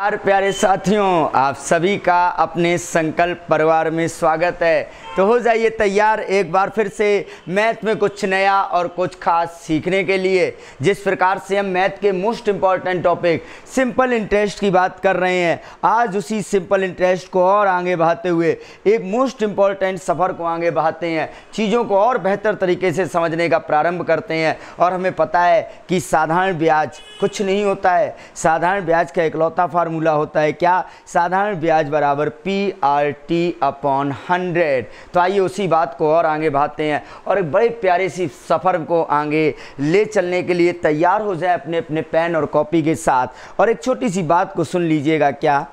प्यारे साथियों, आप सभी का अपने संकल्प परिवार में स्वागत है। तो हो जाइए तैयार एक बार फिर से मैथ में कुछ नया और कुछ खास सीखने के लिए। जिस प्रकार से हम मैथ के most important topic simple interest की बात कर रहे हैं, आज उसी सिंपल इंटरेस्ट को और आगे बढ़ाते हुए एक मोस्ट इम्पॉर्टेंट सफ़र को आगे बढ़ाते हैं, चीज़ों को और बेहतर तरीके से समझने का प्रारंभ करते हैं। और हमें पता है कि साधारण ब्याज कुछ नहीं होता है, साधारण ब्याज का इकलौता फार्मूला होता है क्या? साधारण ब्याज बराबर PRT/100। तो आइए उसी बात को और आगे बढ़ाते हैं और एक बड़े प्यारे सी सफ़र को आगे ले चलने के लिए तैयार हो जाए अपने अपने पेन और कॉपी के साथ। और एक छोटी सी बात को सुन लीजिएगा क्या?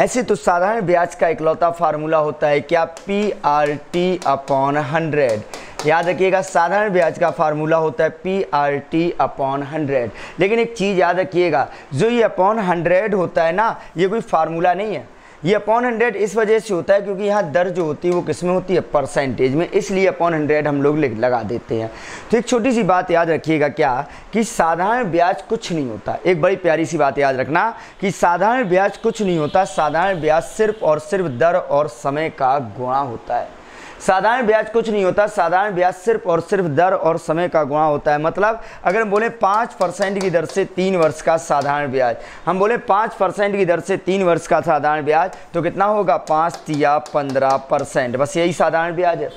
ऐसे तो साधारण ब्याज का इकलौता फार्मूला होता है क्या? PRT/100। याद रखिएगा, साधारण ब्याज का फार्मूला होता है PRT/100। लेकिन एक चीज़ याद रखिएगा, जो ये अपॉन 100 होता है ना, ये कोई फार्मूला नहीं है। ये अपॉन 100 इस वजह से होता है क्योंकि यहाँ दर जो होती है वो किस में होती है? परसेंटेज में, इसलिए अपॉन 100 हम लोग लगा देते हैं। तो एक छोटी सी बात याद रखिएगा क्या, कि साधारण ब्याज कुछ नहीं होता। एक बड़ी प्यारी सी बात याद रखना कि साधारण ब्याज कुछ नहीं होता, साधारण ब्याज सिर्फ और सिर्फ दर और समय का गुणा होता है। साधारण ब्याज कुछ नहीं होता, साधारण ब्याज सिर्फ और सिर्फ दर और समय का गुणा होता है। मतलब अगर हम बोले 5% की दर से 3 वर्ष का साधारण ब्याज, हम बोले 5% की दर से 3 वर्ष का साधारण ब्याज, तो कितना होगा? 5 या 15%, बस यही साधारण ब्याज है।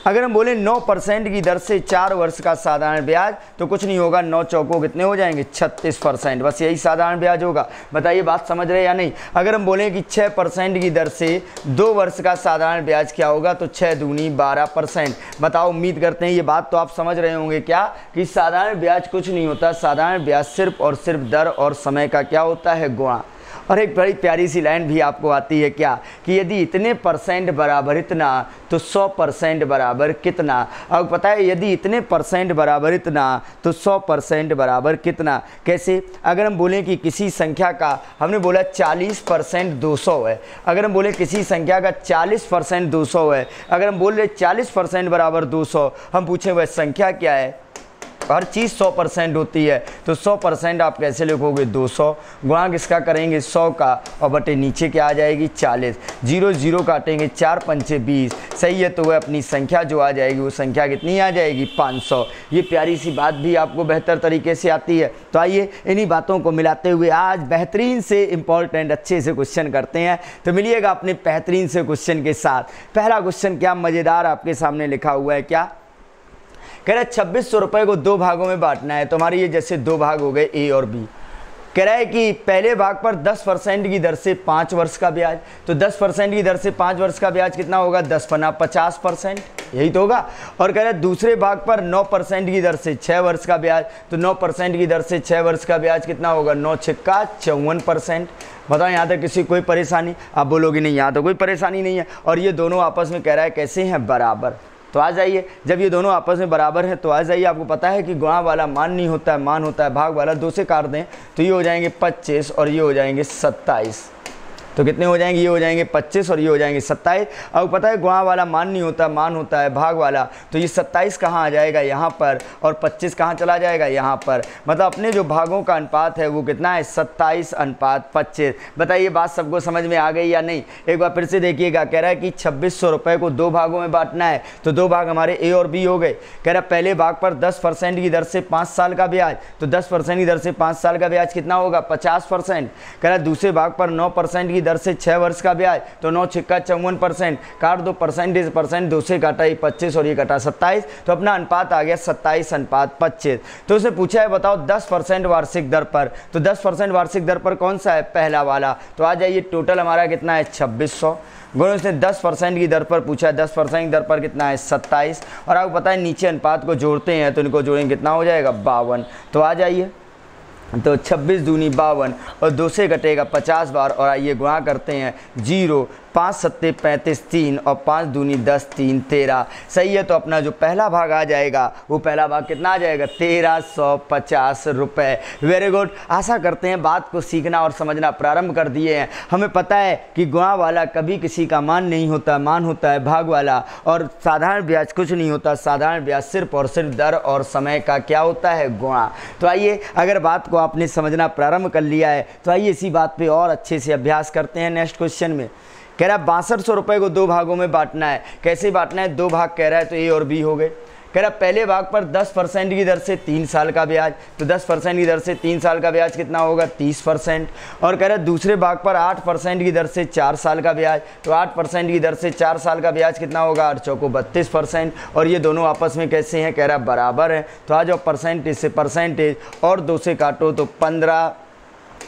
अगर हम बोले 9% की दर से 4 वर्ष का साधारण ब्याज, तो कुछ नहीं होगा, 9 चौकों कितने हो जाएंगे? 36%, बस यही साधारण ब्याज होगा। बताइए बात समझ रहे या नहीं? अगर हम बोलें कि 6% की दर से 2 वर्ष का साधारण ब्याज क्या होगा, तो 6 दूनी 12%। बताओ, उम्मीद करते हैं ये बात तो आप समझ रहे होंगे क्या, कि साधारण ब्याज कुछ नहीं होता, साधारण ब्याज सिर्फ और सिर्फ दर और समय का क्या होता है? गुणा। और एक बड़ी प्यारी सी लाइन भी आपको आती है क्या, कि यदि इतने परसेंट बराबर इतना, तो 100% बराबर कितना? अब पता है, यदि इतने परसेंट बराबर इतना, तो 100% बराबर कितना? कैसे? अगर हम बोलें कि किसी संख्या का, हमने बोला 40% 200 है। अगर हम बोले किसी संख्या का 40% 200 है, अगर हम बोल रहे 40% बराबर 200, हम पूछें वह संख्या क्या है? हर चीज़ 100% होती है, तो 100% आप कैसे लिखोगे? 200 गुणा किसका करेंगे? 100 का, और बटे नीचे क्या आ जाएगी? 40। 0 0 काटेंगे, 4 पंचे 20, सही है। तो वह अपनी संख्या जो आ जाएगी, वो संख्या कितनी आ जाएगी? 500। ये प्यारी सी बात भी आपको बेहतर तरीके से आती है। तो आइए इन्हीं बातों को मिलाते हुए आज बेहतरीन से इम्पोर्टेंट अच्छे से क्वेश्चन करते हैं। तो मिलिएगा अपने बेहतरीन से क्वेश्चन के साथ। पहला क्वेश्चन क्या मज़ेदार आपके सामने लिखा हुआ है क्या? कह रहा है 2600 रुपये को 2 भागों में बांटना है। तो हमारे ये जैसे 2 भाग हो गए, ए और बी। कह रहा है कि पहले भाग पर 10% की दर से 5 वर्ष का ब्याज, तो 10% की दर से 5 वर्ष का ब्याज कितना होगा? 10 पन्ना 50%, यही तो होगा। और कह रहा है दूसरे भाग पर 9% की दर से 6 वर्ष का ब्याज, तो 9% की दर से 6 वर्ष का ब्याज कितना होगा? 9 छिक्का 54%। बताओ यहाँ तक किसी कोई परेशानी? आप बोलोगे नहीं, यहाँ तो कोई परेशानी नहीं है। और ये दोनों आपस में कह रहा है कैसे हैं? बराबर। तो आ जाइए, जब ये दोनों आपस में बराबर हैं तो आ जाइए। आपको पता है कि गुणा वाला मान नहीं होता है, मान होता है भाग वाला। 2 से काट दें तो ये हो जाएंगे 25 और ये हो जाएंगे 27। तो कितने हो जाएंगे? ये हो जाएंगे 25 और ये हो जाएंगे 27। अब पता है गुणा वाला मान नहीं होता, मान होता है भाग वाला। तो ये 27 कहाँ आ जाएगा? यहाँ पर। और 25 कहाँ चला जाएगा? यहाँ पर। मतलब अपने जो भागों का अनुपात है वो कितना है? 27:25। बताइए बात सबको समझ में आ गई या नहीं? एक बार फिर से देखिएगा। कह रहा है कि 2600 रुपये को 2 भागों में बांटना है, तो 2 भाग हमारे ए और बी हो गए। कह रहा है पहले भाग पर 10% की दर से 5 साल का ब्याज, तो 10% की दर से 5 साल का ब्याज कितना होगा? 50%। कह रहा है दूसरे भाग पर 9% की दर से 6 वर्ष का ब्याज, तो 9 छिक्का 54%। काट दो परसेंटेज, 2 से काटा ये 25 और ये काटा 27, तो अपना अनुपात आ गया 27:25। तो उसने पूछा है बताओ 10% वार्षिक दर पर, तो 10% वार्षिक दर पर कौन सा है? पहला वाला। तो आ जाइए, टोटल हमारा कितना है? 2600। गुणा उसने 10% की दर पर पूछा है, 10% की दर पर कितना है? 27। और आपको पता है नीचे अनुपात को जोड़ते हैं, तो इनको जोड़ेंगे कितना हो जाएगा? 52। तो आ जाइए, तो 26 दूनी 52 और 2 से कटेगा 50 बार। और आइए गुणा करते हैं, 0 5 सत्ते 35 3 और 5 दूनी 10 3 13। सही है, तो अपना जो पहला भाग आ जाएगा वो पहला भाग कितना आ जाएगा 1350 रुपये। Very good. आशा करते हैं बात को सीखना और समझना प्रारंभ कर दिए हैं। हमें पता है कि गुणा वाला कभी किसी का मान नहीं होता, मान होता है भाग वाला, और साधारण ब्याज कुछ नहीं होता। साधारण ब्याज सिर्फ और सिर्फ दर और समय का क्या होता है, गुणा। तो आइए, अगर बात को आपने समझना प्रारंभ कर लिया है तो आइए इसी बात पे और अच्छे से अभ्यास करते हैं। नेक्स्ट क्वेश्चन में कह रहा है 6200 रुपये को 2 भागों में बांटना है। कैसे बांटना है, 2 भाग कह रहा है तो ए और बी हो गए। कह रहा पहले भाग पर 10% की दर से 3 साल का ब्याज, तो 10% की दर से 3 साल का ब्याज कितना होगा 30%। और कह रहा है दूसरे भाग पर 8% की दर से 4 साल का ब्याज, तो 8% की दर से 4 साल का ब्याज कितना होगा 8 चौको 32%। और ये दोनों आपस में कैसे हैं, कह रहा बराबर है। तो आ जाओ परसेंटेज से परसेंटेज और 2 से काटो तो 15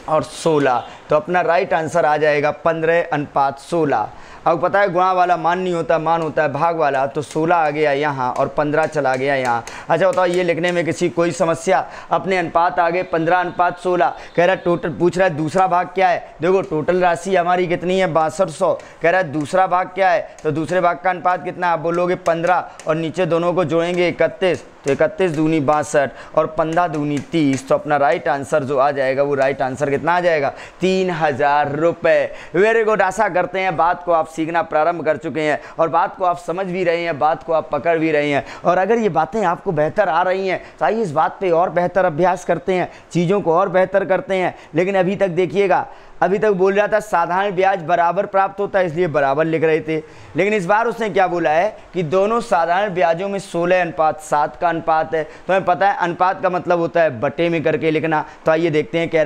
और 16, तो अपना राइट आंसर आ जाएगा 15:16। अब पता है गुणा वाला मान नहीं होता, मान होता है भाग वाला, तो 16 आ गया यहाँ और 15 चला गया यहाँ। अच्छा बताओ ये लिखने में किसी कोई समस्या, अपने अनुपात आ गए 15:16। कह रहा है टोटल पूछ रहा है दूसरा भाग क्या है। देखो टोटल राशि हमारी कितनी है 6200। कह रहा है दूसरा भाग क्या है, तो दूसरे भाग का अनुपात कितना है, आप बोलोगे 15 और नीचे दोनों को जोड़ेंगे 31, तो 31 दूनी 62 और 15 दूनी 30। तो अपना राइट आंसर जो आ जाएगा वो राइट आंसर कितना आ जाएगा 3000 रुपये। Very good. आशा करते हैं बात को आप सीखना प्रारंभ कर चुके हैं और बात को आप समझ भी रहे हैं, बात को आप पकड़ भी रहे हैं। और अगर ये बातें आपको बेहतर आ रही हैं तो आइए इस बात पे और बेहतर अभ्यास करते हैं, चीज़ों को और बेहतर करते हैं। लेकिन अभी तक देखिएगा, अभी तक बोल रहा था साधारण ब्याज बराबर प्राप्त होता है, इसलिए बराबर लिख रहे थे। लेकिन इस बार उसने क्या बोला है कि दोनों साधारण ब्याजों में 16:7 का अनुपात है। तो हमें पता है अनुपात का मतलब होता है बटे में करके लिखना। तो आइए देखते हैं, कह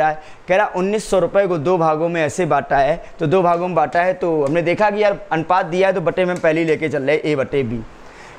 रहा 1900 रुपये को 2 भागों में ऐसे बांटा है, तो 2 भागों में बांटा है तो हमने देखा कि यार अनुपात दिया है तो बटे में पहले ही लेके चल रहे ए बटे बी।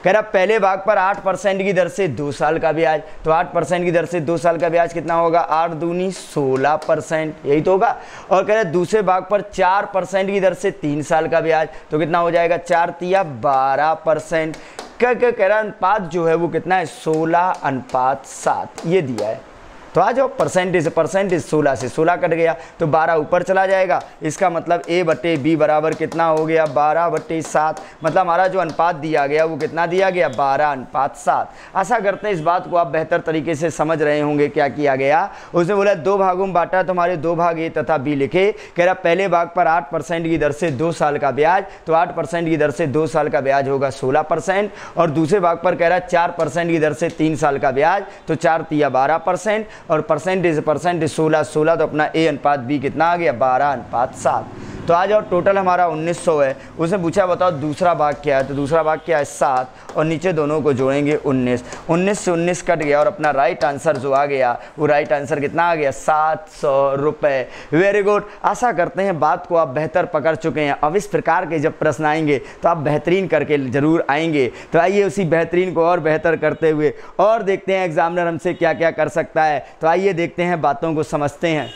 कह रहा पहले भाग पर 8% की दर से 2 साल का ब्याज, तो 8% की दर से 2 साल का ब्याज कितना होगा 8 दूनी 16%, यही तो होगा। और कह रहा दूसरे भाग पर 4% की दर से 3 साल का ब्याज, तो कितना हो जाएगा 4 तिया 12%। क्या कह रहा अनुपात जो है वो कितना है 16:7 ये दिया है। तो आ जाओ परसेंटेज से परसेंटेज 16 से 16 कट गया तो 12 ऊपर चला जाएगा। इसका मतलब ए बटे बी बराबर कितना हो गया 12/7। मतलब हमारा जो अनुपात दिया गया वो कितना दिया गया 12:7। आशा करते हैं इस बात को आप बेहतर तरीके से समझ रहे होंगे। क्या किया गया, उसने बोला 2 भागों में बांटा तो हमारे 2 भाग ए तथा बी लिखे। कह रहा पहले भाग पर 8% की दर से 2 साल का ब्याज, तो 8% की दर से 2 साल का ब्याज होगा 16%। और दूसरे भाग पर कह रहा 4% की दर से 3 साल का ब्याज, तो 4 तिया 12%। और परसेंटेज 16, तो अपना ए अनुपात बी कितना आ गया 12:7। तो आ जाओ टोटल हमारा 1900 है। उसने पूछा बताओ दूसरा भाग क्या है, तो दूसरा भाग क्या है 7 और नीचे दोनों को जोड़ेंगे 19। 19 से 19 कट गया और अपना राइट आंसर जो आ गया वो राइट आंसर कितना आ गया 700 रुपये। Very good. आशा करते हैं बात को आप बेहतर पकड़ चुके हैं। अब इस प्रकार के जब प्रश्न आएंगे तो आप बेहतरीन करके जरूर आएंगे। तो आइए उसी बेहतरीन को और बेहतर करते हुए और देखते हैं एग्जामिनर हमसे क्या क्या कर सकता है। तो आइए देखते हैं, बातों को समझते हैं।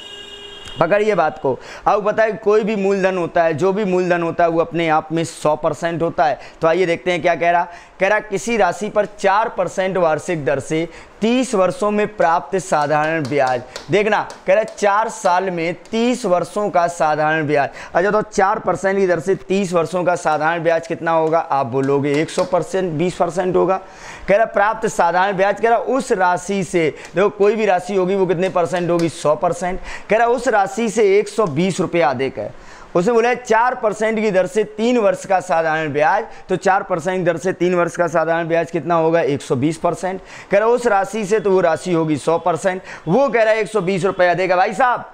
पकड़िए बात को। अब बताए कोई भी मूलधन होता है, जो भी मूलधन होता है वो अपने आप में 100% होता है। तो आइए देखते हैं क्या कह रहा किसी राशि पर 4% वार्षिक दर से 30 वर्षों में प्राप्त साधारण ब्याज। देखना कह रहा 4 साल में 30 वर्षों का साधारण ब्याज। अच्छा तो 4% की दर से 30 वर्षों का साधारण ब्याज कितना होगा, आप बोलोगे 100%, 20% होगा। कह रहा प्राप्त साधारण ब्याज, कह रहा उस राशि से, देखो कोई भी राशि होगी वो कितने परसेंट होगी 100%। कह रहा उस राशि से 120 रुपये अधिक है। उसने बोला 4% की दर से 3 वर्ष का साधारण ब्याज, तो 4% की दर से 3 वर्ष का साधारण ब्याज कितना होगा 120%। कह रहा उस राशि से, तो वो राशि होगी 100%। वो कह रहा है 120 रुपया देगा भाई साहब,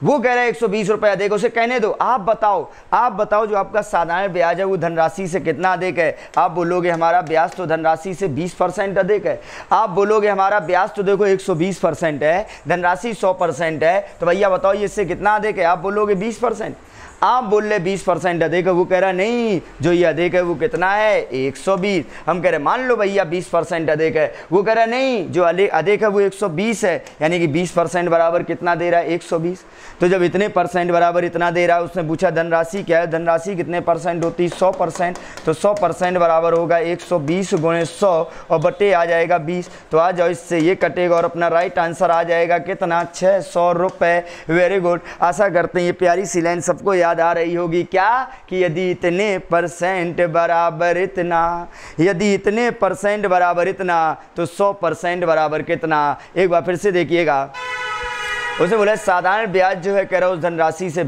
वो कह रहा है 120 रुपया देगा। उसे कहने दो, आप बताओ जो आपका साधारण ब्याज है वो धनराशि से कितना अधिक है। आप बोलोगे हमारा ब्याज तो धनराशि से 20% अधिक है। आप बोलोगे हमारा ब्याज तो देखो 120% है, धनराशि 100% है, तो भैया बताओ ये इससे कितना अधिक है। आप बोलोगे 20%। आप बोल रहे 20% अधिक है, वो कह रहा नहीं जो ये अधिक है वो कितना है 120। हम कह रहे मान लो भैया 20% अधिक है, वो कह रहा नहीं जो अधिक है वो 120 है, यानी कि 20% बराबर कितना दे रहा है 120। तो जब इतने परसेंट बराबर इतना दे रहा है, उसने पूछा धनराशि क्या है, धनराशि कितने परसेंट होती है 100%, तो 100% बराबर होगा 120 गुणे 100 और बटे आ जाएगा 20। तो आ जाओ इससे ये कटेगा और अपना राइट आंसर आ जाएगा कितना 600 रुपये। Very good. आशा करते हैं ये प्यारी सी लाइन सबको याद याद आ रही होगी क्या कि यदि इतने परसेंट बराबर इतना, यदि इतने परसेंट बराबर इतना तो 100% बराबर कितना। एक बार फिर से देखिएगा, उसने बोला साधारण ब्याज जो है कह रहा उस धनराशि से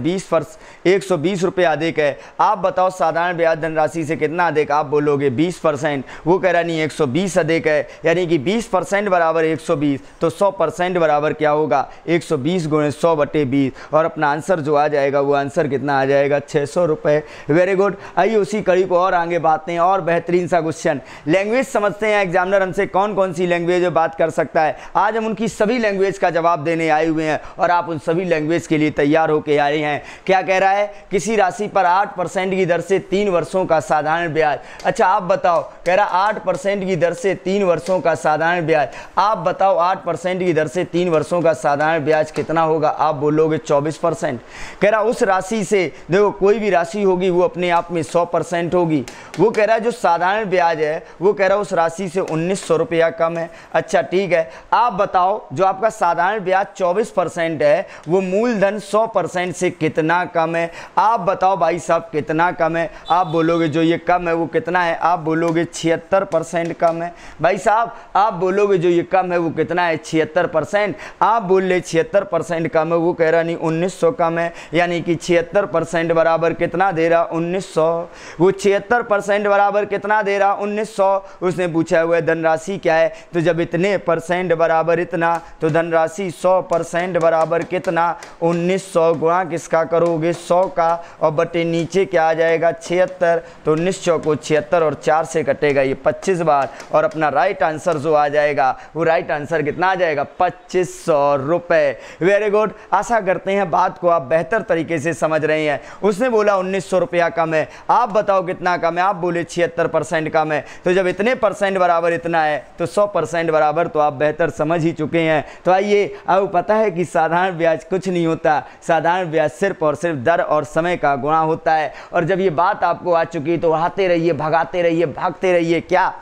120 रुपये अधिक है। आप बताओ साधारण ब्याज धनराशि से कितना अधिक। आप बोलोगे 20%। वो कह रहा नहीं 120 अधिक है, यानी कि 20% बराबर 120, तो 100% बराबर क्या होगा 120 गुणे 100/20, और अपना आंसर जो आ जाएगा वो आंसर कितना आ जाएगा 600 रुपये। Very good. आइए उसी कड़ी को और आगे बढ़ते हैं और बेहतरीन सा क्वेश्चन। लैंग्वेज समझते हैं एग्जामिनर हमसे कौन कौन सी लैंग्वेज बात कर सकता है। आज हम उनकी सभी लैंग्वेज का जवाब देने आए हुए हैं और आप उन सभी लैंग्वेज के लिए तैयार होकर आए हैं। क्या कह रहा है, किसी राशि पर 8% की दर से 3 वर्षों का साधारण ब्याज। अच्छा आप बताओ, कह रहा 8% की दर से 3 वर्षों का साधारण ब्याज। आप बताओ 8% की दर से 3 वर्षों का साधारण ब्याज कितना होगा। आप बोलोगे 24%। कह रहा उस राशि से, देखो कोई भी राशि होगी वो अपने आप में 100% होगी। वो कह रहा है जो साधारण ब्याज है वो कह रहा है उस राशि से 1900 रुपया कम है। अच्छा ठीक है, आप बताओ जो आपका साधारण ब्याज 24% है वो मूलधन 100% से कितना कम है। आप बताओ भाई साहब कितना कम है। आप बोलोगे जो ये कम है वो कितना है। आप बोलोगे 76% कम है। भाई साहब आप बोलोगे जो ये कम है वो कितना है 76%। आप बोल ले 76% कम है। वो कह रहा नहीं 1900 कम है, यानी कि 76% बराबर कितना दे रहा 1900। वो 76% बराबर कितना दे रहा 1900। उसने पूछा हुआ धनराशि क्या है, तो जब इतने परसेंट बराबर इतना तो धनराशि 100% बराबर कितना 1900 गुणा किसका करोगे 100 का, और बटे नीचे क्या आ जाएगा 76। तो 1900 को 76 और 4 से कटेगा ये 25 बार, और अपना राइट आंसर जो आ जाएगा वो राइट आंसर कितना आ जाएगा 2500 रुपये। Very good. आशा करते हैं बात को आप बेहतर तरीके से समझ रहे हैं। उसने बोला 1900 रुपया कम है। आप बताओ कितना कम है। आप बोले 76% कम है। तो जब इतने परसेंट बराबर इतना है तो 100% बराबर, तो आप बेहतर समझ ही चुके हैं। तो आइए, अब पता है कि साधारण ब्याज कुछ नहीं होता। साधारण ब्याज सिर्फ और सिर्फ दर और समय का गुणा होता है। और जब ये बात आपको आ चुकी तो उड़ाते रहिए, भगाते रहिए, भागते रहिए। क्या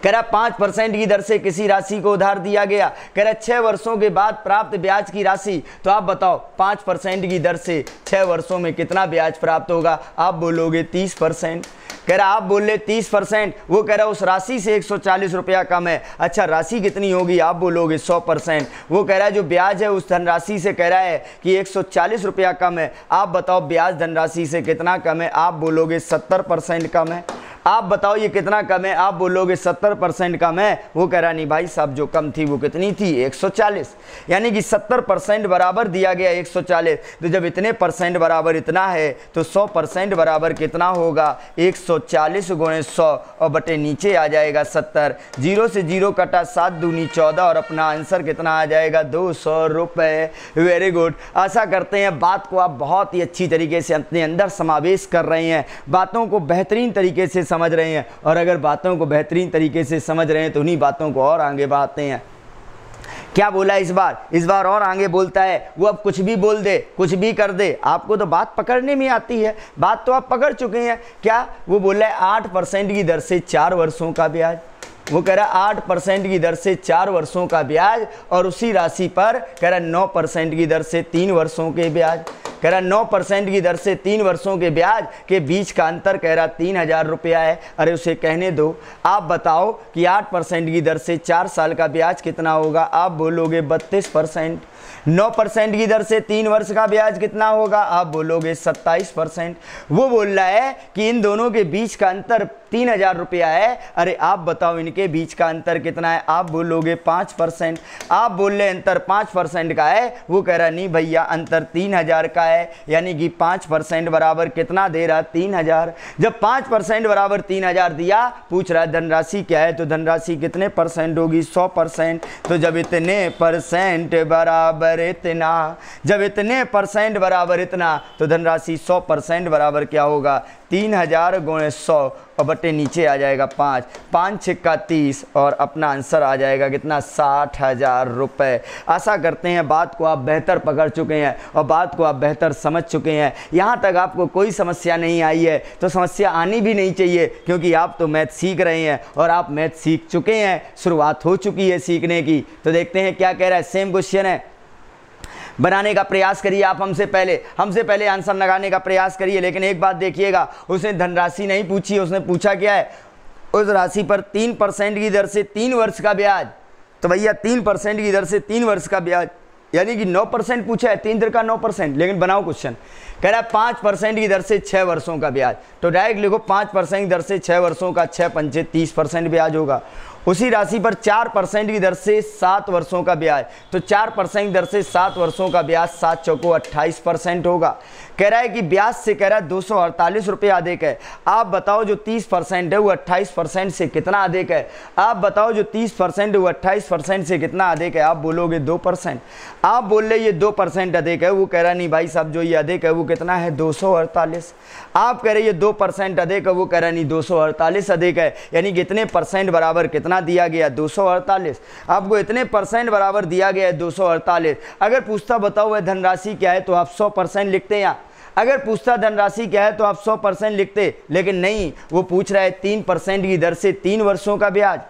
कह रहा 5% की दर से किसी राशि को उधार दिया गया। कह रहा 6 वर्षों के बाद प्राप्त ब्याज की राशि। तो आप बताओ 5% की दर से 6 वर्षों में कितना ब्याज प्राप्त होगा। आप बोलोगे 30%। कह रहा आप बोल ले 30%। वो कह रहा उस राशि से 140 रुपया कम है। अच्छा राशि कितनी होगी। आप बोलोगे 100%। वो कह रहा है जो ब्याज है उस धनराशि से कह रहा है कि 140 रुपया कम है। आप बताओ ब्याज धनराशि से कितना कम है। आप बोलोगे 70% कम है। आप बताओ ये कितना कम है। आप बोलोगे 70% कम है। वो कह रहा नहीं भाई साहब जो कम थी वो कितनी थी 140, यानी कि 70% बराबर दिया गया 140। तो जब इतने परसेंट बराबर इतना है तो 100% बराबर कितना होगा 140 गुणे 100, और बटे नीचे आ जाएगा 70। 0 से 0 कटा 7 दूनी 14, और अपना आंसर कितना आ जाएगा 200 रुपये। Very good. आशा करते हैं बात को आप बहुत ही अच्छी तरीके से अपने अंदर समावेश कर रहे हैं, बातों को बेहतरीन तरीके से समझ रहे हैं। और अगर बातों को बेहतरीन तरीके से समझ रहे हैं तो उन्हीं बातों को और आगे बढ़ाते हैं। क्या बोला इस बार और आगे बोलता है। वो अब कुछ भी बोल दे, कुछ भी कर दे, आपको तो बात पकड़ने में आती है। बात तो आप पकड़ चुके हैं। क्या वो बोल रहा है 8% की दर से 4 वर्षों का ब्याज। वो कह रहा 8% की दर से 4 वर्षों का ब्याज, और उसी राशि पर कह रहा 9% की दर से 3 वर्षों के ब्याज। कह रहा 9% की दर से 3 वर्षों के ब्याज के बीच का अंतर कह रहा 3000 रुपया है। अरे उसे कहने दो। आप बताओ कि 8% की दर से 4 साल का ब्याज कितना होगा। आप बोलोगे 32%। 9% की दर से 3 वर्ष का ब्याज कितना होगा। आप बोलोगे 27%। वो बोल रहा है कि इन दोनों के बीच का अंतर 3000 रुपया है। अरे आप बताओ इनके बीच का अंतर कितना है। आप बोलोगे 5%। आप बोल रहे अंतर 5% का है। वो कह रहा नहीं भैया अंतर 3000 का है, यानी कि 5% बराबर कितना दे रहा 3000। जब 5% बराबर 3000 दिया, पूछ रहा धनराशि क्या है। तो धनराशि कितने परसेंट होगी 100%। तो जब इतने परसेंट बराबर इतना, जब इतने परसेंट बराबर इतना, तो धनराशि 100% बराबर क्या होगा 3000 गुणे 100, और बटे नीचे आ जाएगा 5, 5 छिक्का 30, और अपना आंसर आ जाएगा कितना 60,000 रुपये। आशा करते हैं बात को आप बेहतर पकड़ चुके हैं और बात को आप बेहतर समझ चुके हैं। यहाँ तक आपको कोई समस्या नहीं आई है तो समस्या आनी भी नहीं चाहिए, क्योंकि आप तो मैथ सीख रहे हैं और आप मैथ सीख चुके हैं, शुरुआत हो चुकी है सीखने की। तो देखते हैं क्या कह रहा है। सेम क्वेश्चन है। बनाने का प्रयास करिए आप हमसे पहले आंसर लगाने का प्रयास करिए। लेकिन एक बात देखिएगा, उसने धनराशि नहीं पूछी, उसने पूछा क्या है, उस राशि पर 3% की दर से 3 वर्ष का ब्याज। तो भैया 3% की दर से 3 वर्ष का ब्याज यानी कि 9% पूछा है, 3 का 9%। लेकिन बनाओ क्वेश्चन, कह रहा है 5% की दर से 6 वर्षों का ब्याज। तो डायरेक्ट लिखो 5% की दर से 6 वर्षों का, 6 पंचे 30% ब्याज होगा। उसी राशि पर 4% की दर से 7 वर्षों का ब्याज, तो 4% की दर से 7 वर्षों का ब्याज 7 चौको 28% होगा। कह रहा है कि ब्याज से कह रहा है 248 रुपये अधिक है। आप बताओ जो 30% है वो 28% से कितना अधिक है। आप बताओ जो 30% है वो 28% से कितना अधिक है। आप बोलोगे 2%। आप बोल रहे ये 2% अधिक है, वो कह रहा नहीं भाई साहब जो ये अधिक है वो कितना है 248। आप कह रहे ये 2% अधिक है, वो कह रहा नहीं 248 अधिक है। यानी कि इतने परसेंट बराबर कितना दिया गया 248। आपको इतने परसेंट बराबर दिया गया है 248। अगर पूछता बताओ वह धनराशि क्या है तो आप 100% लिखते हैं। अगर पूछता धनराशि क्या है तो आप 100% लिखते, लेकिन नहीं, वो पूछ रहा है 3% की दर से 3 वर्षों का ब्याज।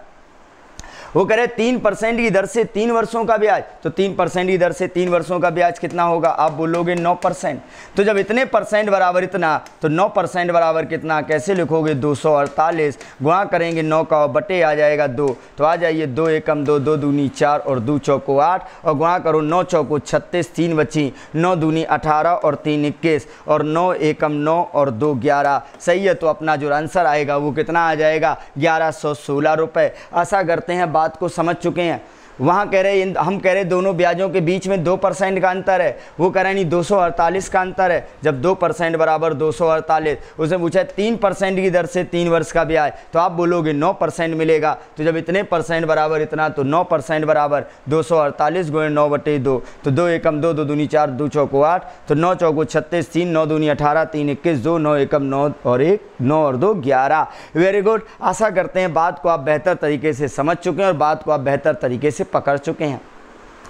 वो कह रहे 3% की दर से 3 वर्षों का ब्याज, तो 3% की दर से 3 वर्षों का ब्याज कितना होगा। आप बोलोगे 9%। तो जब इतने परसेंट बराबर इतना, तो 9% बराबर कितना, कैसे लिखोगे 248 गुणा करेंगे 9 का बटे आ जाएगा 2। तो आ जाइए 2 एकम 2, 2 दूनी 4 और 2 चौको 8 और गुणा करो 9 चौको 36, 3 बची, 9 दूनी 18 और 3 21 और 9 एकम 9 और 2 11। सही है। तो अपना जो आंसर आएगा वो कितना आ जाएगा 1116 रुपये। आशा करते हैं बात को समझ चुके हैं। वहाँ कह रहे हम कह रहे दोनों ब्याजों के बीच में 2% का अंतर है, वो कह रहे नहीं 248 का अंतर है। जब 2% बराबर 248, उसने पूछा 3% की दर से 3 वर्ष का ब्याज, तो आप बोलोगे 9% मिलेगा। तो जब इतने परसेंट बराबर इतना, तो 9% बराबर 248 गुणे 9/2, तो 2 एकम 2, 2 दूनी 4, 2 चौको 8, तो 9 चौको 36, 3 9 दूनी 18, 3 21, 2 9 एकम 9 और 1 9 और 2 11। Very good. आशा करते हैं बात को आप बेहतर तरीके से समझ चुके हैं और बात को आप बेहतर तरीके से पकड़ चुके हैं।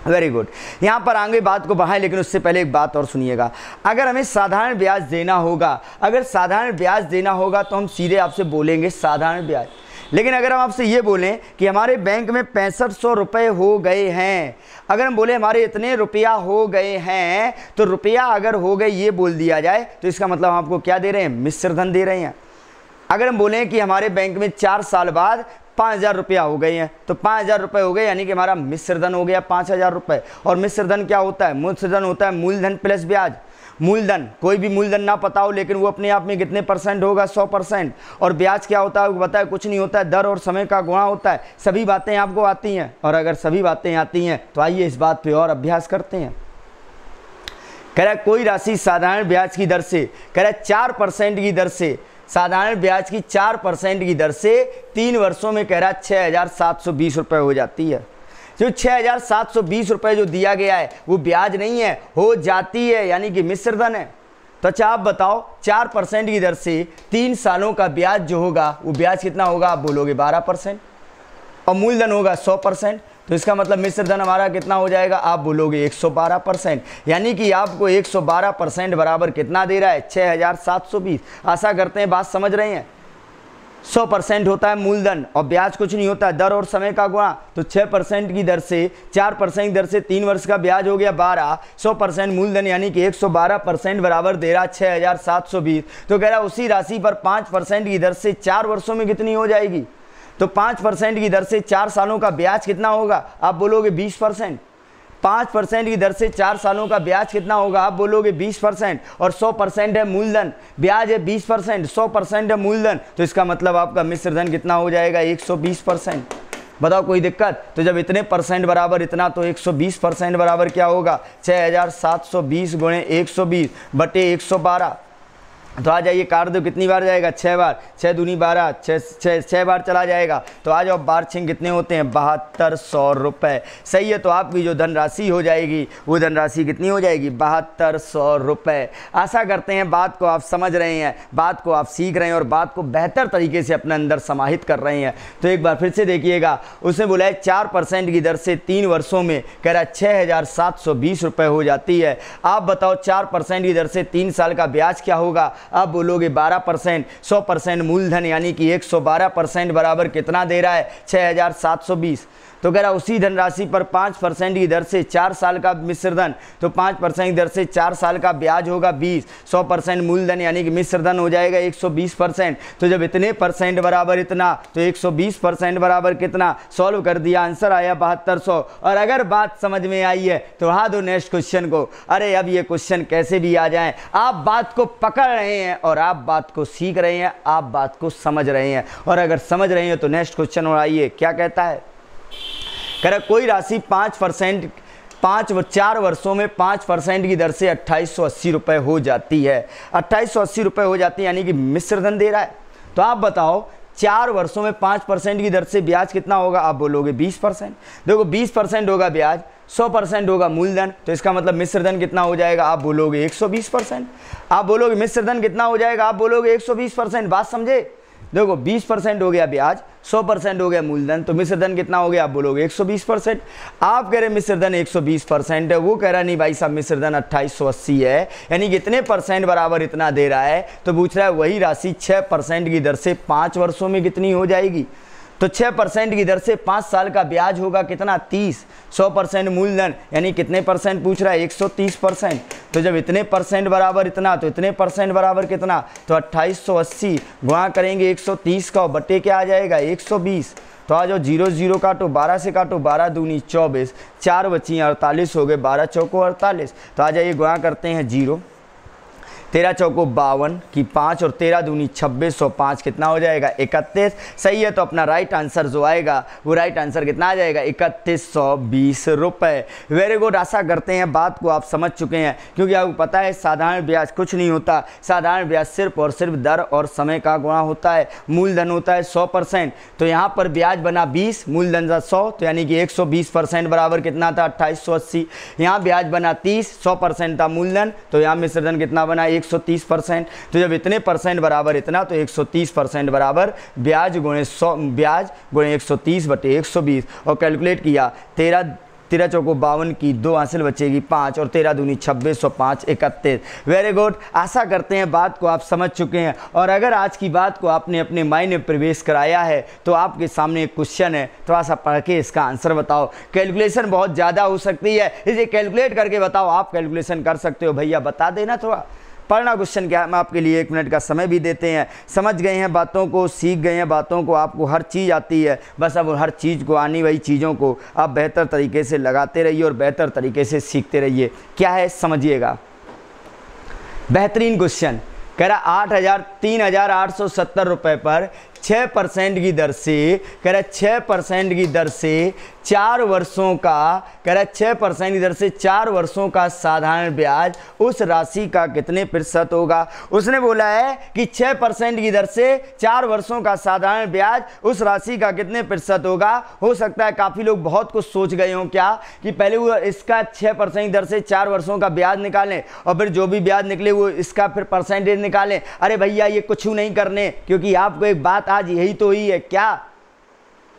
Very good. यहाँ पर आगे बात को बढ़ाएं, लेकिन उससे पहले एक बात और सुनिएगा। अगर हमें साधारण ब्याज देना होगा, अगर साधारण ब्याज देना होगा तो हम सीधे आपसे बोलेंगे साधारण ब्याज। लेकिन अगर हम आपसे ये बोलें कि हमारे बैंक में 6500 रुपये हो गए हैं, अगर हम बोले हमारे इतने रुपया हो गए हैं, तो रुपया अगर हो गए ये बोल दिया जाए तो इसका मतलब हम आपको क्या दे रहे हैं, मिश्र धन दे रहे हैं। अगर हम बोलें कि हमारे बैंक में 4 साल बाद 5000 रुपया हो गए हैं, तो 5000 रुपये हो गए यानी कि हमारा मिश्र धन हो गया 5000 रुपये। और मिश्र धन क्या होता है, मिश्र धन होता है मूलधन प्लस ब्याज। मूलधन, कोई भी मूलधन ना पता हो, लेकिन वो अपने आप में कितने परसेंट होगा 100%। और ब्याज क्या होता है, बताया कुछ नहीं होता है, दर और समय का गुणा होता है। सभी बातें आपको आती हैं, और अगर सभी बातें आती हैं तो आइए इस बात पे और अभ्यास करते हैं। कह रहा है कोई राशि साधारण ब्याज की दर से, कह रहा है 4% की दर से, साधारण ब्याज की 4% की दर से 3 वर्षों में कह रहा है 6720 रुपये हो जाती है। जो 6720 रुपये जो दिया गया है वो ब्याज नहीं है, हो जाती है, यानी कि मिश्र धन है। तो अच्छा आप बताओ 4% की दर से 3 सालों का ब्याज जो होगा वो ब्याज कितना होगा। आप बोलोगे 12%, और मूलधन होगा 100%। तो इसका मतलब मिश्र धन हमारा कितना हो जाएगा, आप बोलोगे 112%। यानी कि आपको 112% बराबर कितना दे रहा है 6720। आशा करते हैं बात समझ रहे हैं। 100% होता है मूलधन और ब्याज कुछ नहीं होता है, दर और समय का गुणा। तो 6% की दर से 4% की दर से 3 वर्ष का ब्याज हो गया 12, 100% मूलधन यानी कि 112% बराबर दे रहा 6720। तो कह रहा उसी राशि पर 5% की दर से 4 वर्षों में कितनी हो जाएगी। तो 5% की दर से 4 सालों का ब्याज कितना होगा, आप बोलोगे 20%। 5% की दर से 4 सालों का ब्याज कितना होगा, आप बोलोगे 20%। और 100% है मूलधन, ब्याज है 20%, 100% है मूलधन। तो इसका मतलब आपका मिश्र धन कितना हो जाएगा 120%। बताओ कोई दिक्कत। तो जब इतने परसेंट बराबर इतना, तो 120% बराबर क्या होगा 6720 गुणे 120 बटे 112। तो आ जाइए काट दो, कितनी बार जाएगा 6 बार, 6 दूनी 12, 6 बार चला जाएगा। तो आ जाओ बार छिंग कितने होते हैं 7200 रुपये। सही है। तो आपकी जो धनराशि हो जाएगी वो धनराशि कितनी हो जाएगी 7200 रुपये। आशा करते हैं बात को आप समझ रहे हैं, बात को आप सीख रहे हैं और बात को बेहतर तरीके से अपने अंदर समाहित कर रहे हैं। तो एक बार फिर से देखिएगा, उसने बोला है 4% की दर से 3 वर्षों में कह रहा है 6720 रुपये हो जाती है। आप बताओ 4% की दर से 3 साल का ब्याज क्या होगा। आप बोलोगे 12%। 100% मूलधन यानी कि 112% बराबर कितना दे रहा है? 6720। तो कह रहा उसी धनराशि पर 5% की दर से 4 साल का मिश्र धन, तो 5% की दर से 4 साल का ब्याज होगा 20। 100% मूलधन यानी कि मिश्र धन हो जाएगा 120%। तो जब इतने परसेंट बराबर इतना, तो 120% बराबर कितना? सॉल्व कर दिया, आंसर आया 7200। और अगर बात समझ में आई है तो उड़ा दो नेक्स्ट क्वेश्चन को। अरे अब ये क्वेश्चन कैसे भी आ जाए, आप बात को पकड़ रहे हैं और आप बात को सीख रहे हैं, आप बात को समझ रहे हैं। और अगर समझ रहे हैं तो नेक्स्ट क्वेश्चन और आइए क्या कहता है। कह रहा कोई राशि 5% 4 वर्षों में 5% की दर से 2880 रुपये हो जाती है। 2880 रुपये हो जाती है यानी कि मिश्र धन दे रहा है। तो आप बताओ 4 वर्षों में 5% की दर से ब्याज कितना होगा? आप बोलोगे 20%। देखो 20% होगा ब्याज, 100% होगा मूलधन, तो इसका मतलब मिश्र धन कितना हो जाएगा? आप बोलोगे 120%। आप बोलोगे मिश्र धन कितना हो जाएगा? आप बोलोगे 120%। बात समझे? देखो 20% हो गया ब्याज, 100% हो गया मूलधन, तो मिश्र धन कितना हो गया? आप बोलोगे 120%। आप कह रहे मिश्र धन 120% है, वो कह रहा नहीं भाई साहब मिश्र धन 2880 है, यानी कितने परसेंट बराबर इतना दे रहा है। तो पूछ रहा है वही राशि 6% की दर से 5 वर्षों में कितनी हो जाएगी? तो 6% की दर से 5 साल का ब्याज होगा कितना? 30। 100% मूलधन यानी कितने परसेंट पूछ रहा है? 130%। तो जब इतने परसेंट बराबर इतना, तो इतने परसेंट बराबर कितना? तो 2880 गुणा करेंगे 130 का, बटे क्या आ जाएगा? 120। तो आ जाओ 0 0 काटो, 12 से काटो, 12 दूनी 24, 4 बची 48 हो गए, 12 चौको 48। तो आ जाइए गुणा करते हैं 0, 13 चौको 52 की 5 और 13 दूनी 26, 5 कितना हो जाएगा? 31। सही है। तो अपना राइट आंसर जो आएगा वो राइट आंसर कितना आ जाएगा? 3120 रुपये। Very good. आशा करते हैं बात को आप समझ चुके हैं, क्योंकि आपको पता है साधारण ब्याज कुछ नहीं होता। साधारण ब्याज सिर्फ और सिर्फ दर और समय का गुणा होता है। मूलधन होता है 100%, तो यहाँ पर ब्याज बना 20, मूलधन था 100, तो यानी कि 120% बराबर कितना था? 2880। यहाँ ब्याज बना 30, 100% था मूलधन, तो यहाँ मिश्र धन कितना बना? 130%। तो जब इतने परसेंट बराबर इतना, तो 130% बराबर ब्याज गुणे 100, ब्याज गुणे 130 बटे 120। और कैलकुलेट किया 13 चौको 52 की 2 हासिल बचेगी 5 और 13 दूनी 26 और 5 31। Very good. आशा करते हैं बात को आप समझ चुके हैं। और अगर आज की बात को आपने अपने माइंड में प्रवेश कराया है, तो आपके सामने एक क्वेश्चन है, थोड़ा सा पढ़ के इसका आंसर बताओ। कैलकुलेशन बहुत ज़्यादा हो सकती है, इसे कैलकुलेट करके बताओ। आप कैलकुलेशन कर सकते हो, भैया बता देना। थोड़ा पढ़ना क्वेश्चन क्या है, हम आपके लिए 1 मिनट का समय भी देते हैं। समझ गए हैं बातों को, सीख गए हैं बातों को, आपको हर चीज़ आती है। बस अब हर चीज़ को, आने वाली चीज़ों को आप बेहतर तरीके से लगाते रहिए और बेहतर तरीके से सीखते रहिए। क्या है समझिएगा। बेहतरीन क्वेश्चन कह रहा 3870 रुपये पर 6% की दर से, कह रहा 6% की दर से 4 वर्षों का, कह रहा 6% की दर से 4 वर्षों का साधारण ब्याज उस राशि का कितने प्रतिशत होगा। उसने बोला है कि 6% की दर से 4 वर्षों का साधारण ब्याज उस राशि का कितने प्रतिशत होगा। हो सकता है काफ़ी लोग बहुत कुछ सोच गए हों क्या, कि पहले वो इसका 6% की दर से 4 वर्षों का ब्याज निकालें और फिर जो भी ब्याज निकले वो इसका फिर परसेंटेज निकालें। अरे भैया ये कुछ नहीं करने, क्योंकि आपको एक बात आज यही तो हुई है। क्या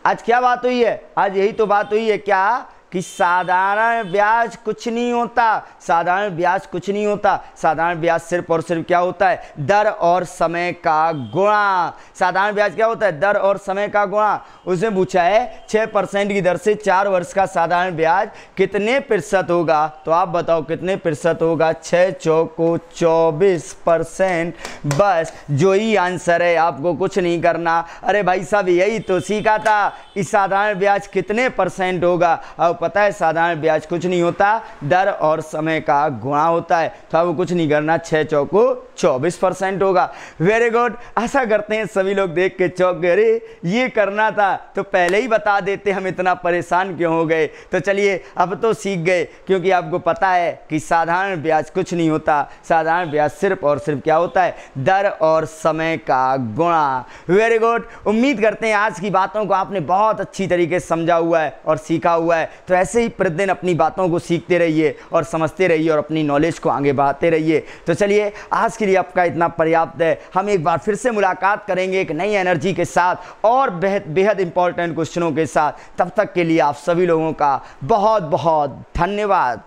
आज क्या बात हुई है? आज यही तो बात हुई है क्या, कि साधारण ब्याज कुछ नहीं होता। साधारण ब्याज कुछ नहीं होता। साधारण ब्याज सिर्फ और सिर्फ क्या होता है? दर और समय का गुणा। साधारण ब्याज क्या होता है? दर और समय का गुणा। उसने पूछा है 6% की दर से 4 वर्ष का साधारण ब्याज कितने प्रतिशत होगा। तो आप बताओ कितने प्रतिशत होगा। 6 चौको 24%। बस जो ही आंसर है, आपको कुछ नहीं करना। अरे भाई साहब यही तो सीखा था, इस साधारण ब्याज कितने परसेंट होगा। अब पता है साधारण ब्याज कुछ नहीं होता, दर और समय का गुणा होता है। तो अब कुछ नहीं करना, 6 चौको 24% होगा। Very good. आशा करते हैं सभी लोग देख के चौंक गए, अरे ये करना था तो पहले ही बता देते, हम इतना परेशान क्यों हो गए। तो चलिए अब तो सीख गए, क्योंकि आपको पता है कि साधारण ब्याज कुछ नहीं होता। साधारण ब्याज सिर्फ और सिर्फ क्या होता है? दर और समय का गुणा। Very good. उम्मीद करते हैं आज की बातों को आपने बहुत अच्छी तरीके से समझा हुआ है और सीखा हुआ है। तो ऐसे ही प्रतिदिन अपनी बातों को सीखते रहिए और समझते रहिए और अपनी नॉलेज को आगे बढ़ाते रहिए। तो चलिए आज के लिए आपका इतना पर्याप्त है। हम एक बार फिर से मुलाकात करेंगे एक नई एनर्जी के साथ और बेहद इंपॉर्टेंट क्वेश्चनों के साथ। तब तक के लिए आप सभी लोगों का बहुत बहुत धन्यवाद।